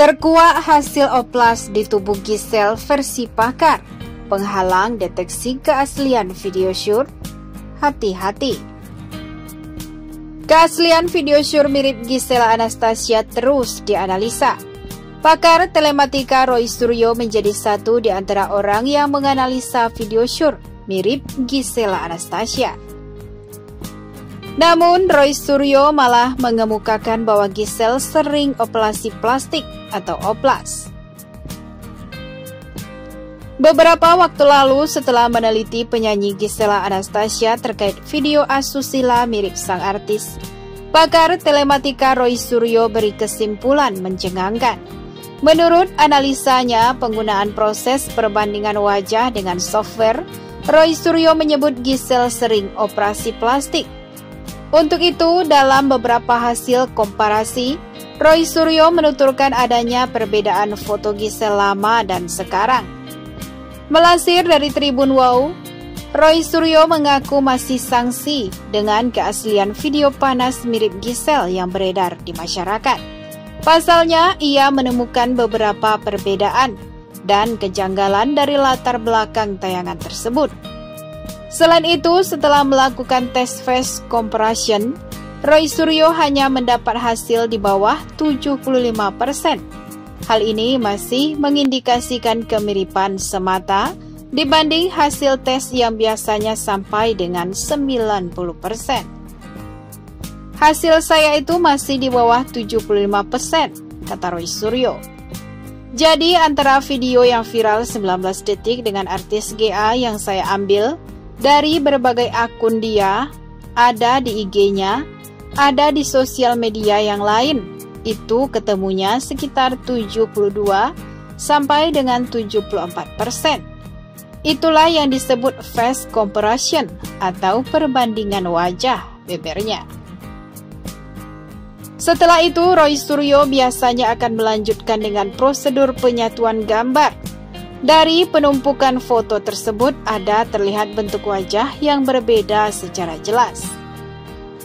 Terkuak hasil oplas di tubuh Giselle versi pakar, penghalang deteksi keaslian video shoot. Hati-hati. Keaslian video shoot mirip Giselle Anastasia terus dianalisa. Pakar telematika Roy Suryo menjadi satu di antara orang yang menganalisa video shoot mirip Giselle Anastasia. Namun, Roy Suryo malah mengemukakan bahwa Giselle sering operasi plastik atau oplas. Beberapa waktu lalu setelah meneliti penyanyi Giselle Anastasia terkait video asusila mirip sang artis, pakar telematika Roy Suryo beri kesimpulan mencengangkan. Menurut analisanya, penggunaan proses perbandingan wajah dengan software, Roy Suryo menyebut Giselle sering operasi plastik. Untuk itu, dalam beberapa hasil komparasi, Roy Suryo menuturkan adanya perbedaan foto Giselle lama dan sekarang. Melansir dari Tribun Wow, Roy Suryo mengaku masih sangsi dengan keaslian video panas mirip Giselle yang beredar di masyarakat. Pasalnya, ia menemukan beberapa perbedaan dan kejanggalan dari latar belakang tayangan tersebut. Selain itu, setelah melakukan tes face comparison, Roy Suryo hanya mendapat hasil di bawah 75%. Hal ini masih mengindikasikan kemiripan semata dibanding hasil tes yang biasanya sampai dengan 90%. Hasil saya itu masih di bawah 75%, kata Roy Suryo. Jadi antara video yang viral 19 detik dengan artis GA yang saya ambil dari berbagai akun dia, ada di IG-nya, ada di sosial media yang lain, itu ketemunya sekitar 72 sampai dengan 74%. Itulah yang disebut face comparison atau perbandingan wajah, bebernya. Setelah itu, Roy Suryo biasanya akan melanjutkan dengan prosedur penyatuan gambar. Dari penumpukan foto tersebut ada terlihat bentuk wajah yang berbeda secara jelas.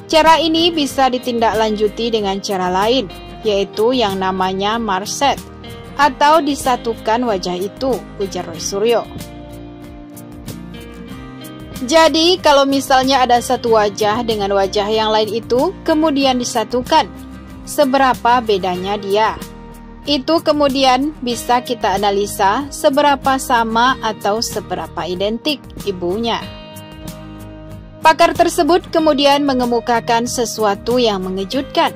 Cara ini bisa ditindaklanjuti dengan cara lain, yaitu yang namanya marset, atau disatukan wajah itu, ujar Roy Suryo. Jadi, kalau misalnya ada satu wajah dengan wajah yang lain itu, kemudian disatukan, seberapa bedanya dia? Itu kemudian bisa kita analisa seberapa sama atau seberapa identik ibunya. Pakar tersebut kemudian mengemukakan sesuatu yang mengejutkan.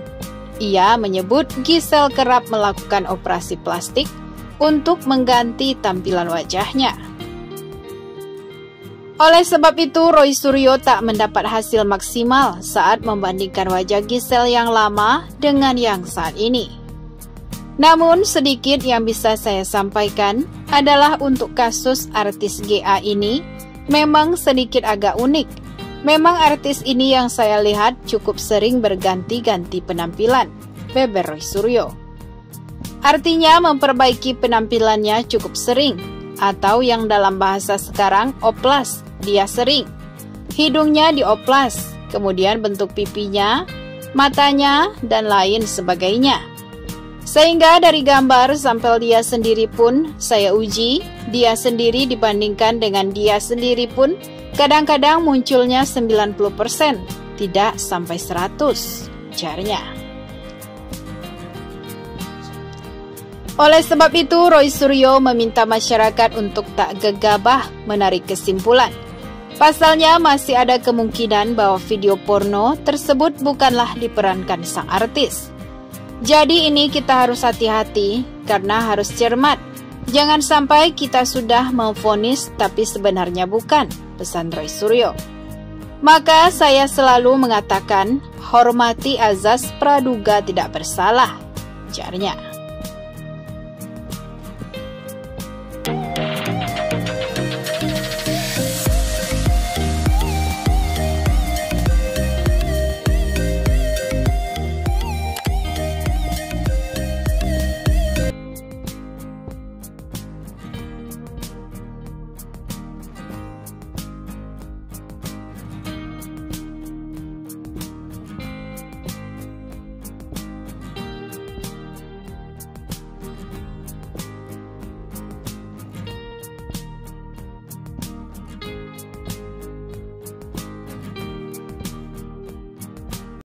Ia menyebut Giselle kerap melakukan operasi plastik untuk mengganti tampilan wajahnya. Oleh sebab itu, Roy Suryo tak mendapat hasil maksimal saat membandingkan wajah Giselle yang lama dengan yang saat ini. Namun, sedikit yang bisa saya sampaikan adalah untuk kasus artis GA ini memang sedikit agak unik. Memang artis ini yang saya lihat cukup sering berganti-ganti penampilan, beber Roy Suryo. Artinya memperbaiki penampilannya cukup sering, atau yang dalam bahasa sekarang oplas, dia sering. Hidungnya dioplas, kemudian bentuk pipinya, matanya, dan lain sebagainya. Sehingga dari gambar sampel dia sendiri pun saya uji, dia sendiri dibandingkan dengan dia sendiri pun kadang-kadang munculnya 90%, tidak sampai 100, ujarnya. Oleh sebab itu, Roy Suryo meminta masyarakat untuk tak gegabah menarik kesimpulan. Pasalnya masih ada kemungkinan bahwa video porno tersebut bukanlah diperankan sang artis. Jadi ini kita harus hati-hati karena harus cermat. Jangan sampai kita sudah memvonis tapi sebenarnya bukan, pesan Roy Suryo. Maka saya selalu mengatakan hormati azas praduga tidak bersalah, ujarnya.